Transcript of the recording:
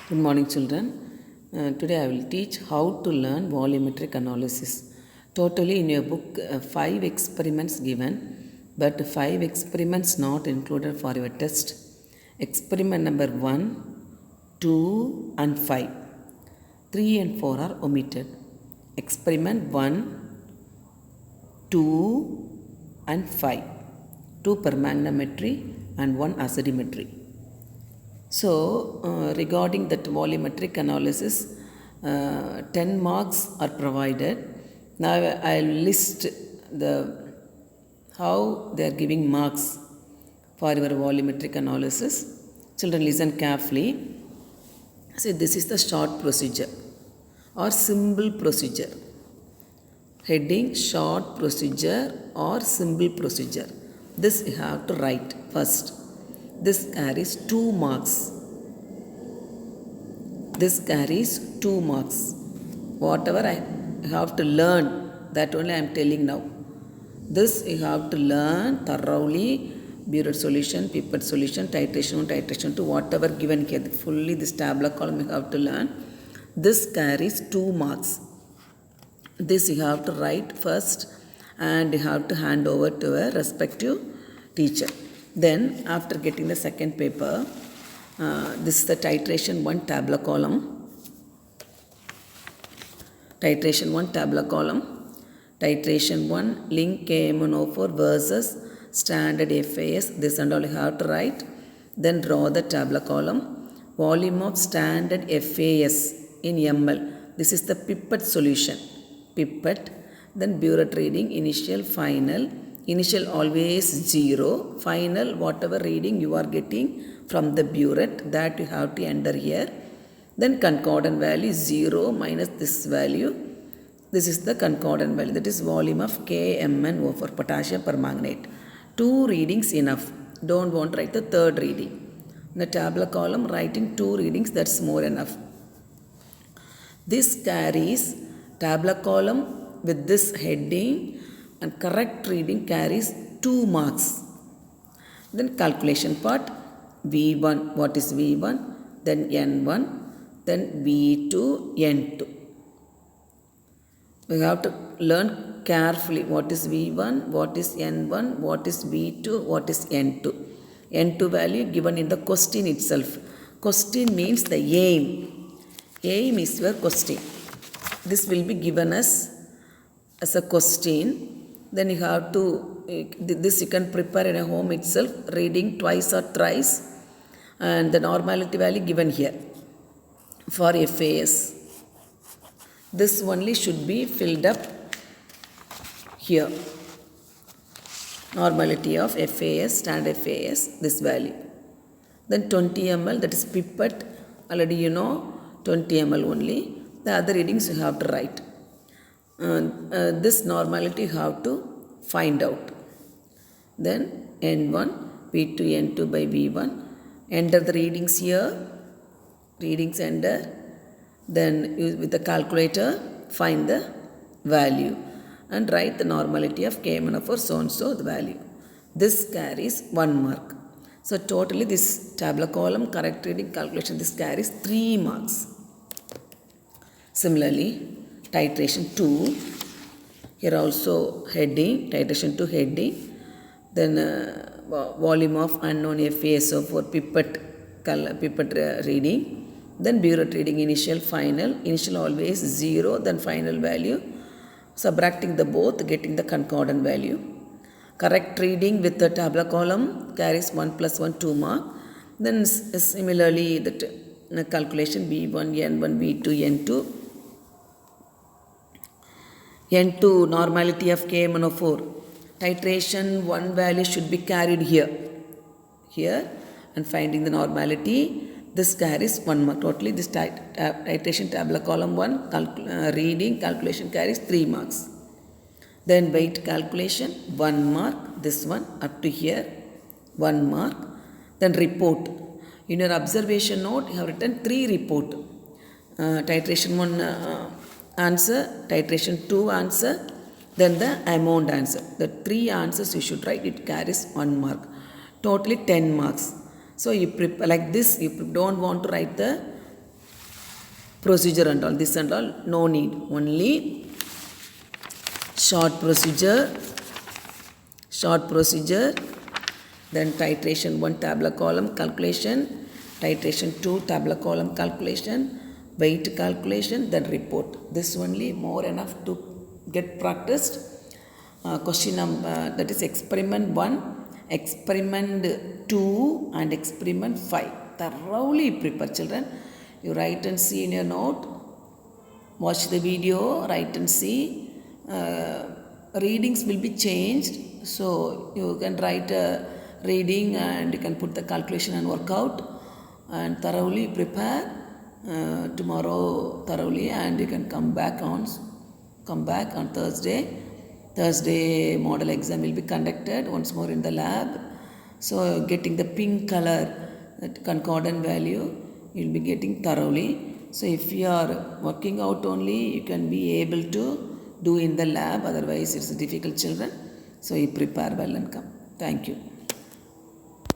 Good morning, children. Today I will teach how to learn volumetric analysis. Totally in your book, 5 experiments given, but 5 experiments not included for your test. Experiment number 1, 2, and 5. 3 and 4 are omitted. Experiment 1, 2, and 5. 2 permagnometry and 1 acidimetry. So, regarding that volumetric analysis, 10 marks are provided. Now, I'll list the how they are giving marks for your volumetric analysis. Children, listen carefully. See, this is the short procedure or simple procedure. Heading short procedure or simple procedure. This you have to write first. This carries 2 marks. This carries 2 marks. Whatever I have to learn, that only I am telling now. This you have to learn thoroughly. Burette solution, pipette solution, titration 1, titration 2, whatever given here. Fully this tabular column you have to learn. This carries 2 marks. This you have to write first and you have to hand over to a respective teacher. Then after getting the second paper, this is the titration 1 tabular column. Titration 1 tabular column. Titration 1 link KM104 versus standard FAS. This and all you have to write. Then draw the tabular column. Volume of standard FAS in ml. This is the pipette solution. Pipette. Then burette reading initial, final. Initial always 0, final whatever reading you are getting from the burette that you have to enter here. Then concordant value 0 minus this value. This is the concordant value, that is volume of KMnO for potassium permanganate. 2 readings enough. Don't want to write the third reading. In the tabular column writing 2 readings, that's more enough. This carries tabular column with this heading and correct reading carries 2 marks. Then calculation part, V1, what is V1, then N1, then V2, N2. We have to learn carefully what is V1, what is N1, what is V2, what is N2. N2 value given in the question itself. Question means the aim. Aim is your question. This will be given as a question. Then you have to, this you can prepare in a home itself, reading twice or thrice, and the normality value given here for FAS. This only should be filled up here. Normality of FAS, standard FAS, this value. Then 20 ml, that is pipette, already you know, 20 ml only. The other readings you have to write. This normality you have to find out. Then N1, P2, N2 by V1. Enter the readings here. Readings enter. Then use with the calculator, find the value and write the normality of KM104 so and so the value. This carries 1 mark. So totally this tabular column, correct reading, calculation, this carries 3 marks. Similarly, titration 2, here also heading, titration 2 heading, then volume of unknown FASO for pipette reading, then burette reading initial, final, initial always 0, then final value, subtracting the both, getting the concordant value. Correct reading with the tabular column carries 1 plus 1, 2 mark. Then similarly the calculation V1, N1, V2, N2. N2 normality of KM104. Titration 1 value should be carried here. Here and finding the normality. This carries 1 mark. Totally this titration tabular column 1 reading calculation carries 3 marks. Then weight calculation 1 mark. This one up to here 1 mark. Then report. In your observation note you have written 3 report. Titration 1 answer, titration 2 answer, then the amount answer. The 3 answers you should write, it carries 1 mark. Totally 10 marks. So you prepare like this, you don't want to write the procedure and all, this and all, no need. Only short procedure, then titration 1 tabular column calculation, titration 2 tabular column calculation, weight calculation, then report. This only more enough to get practiced. Question number, that is experiment 1, experiment 2 and experiment 5. Thoroughly prepare, children. You write and see in your note, watch the video, write and see. Readings will be changed, so you can write a reading and you can put the calculation and work out, and thoroughly prepare tomorrow thoroughly, and you can come back on Thursday model exam will be conducted once more in the lab. So getting the pink color, that concordant value, you will be getting thoroughly. So if you are working out only, you can be able to do in the lab, otherwise it's difficult, children. So you prepare well and come. Thank you.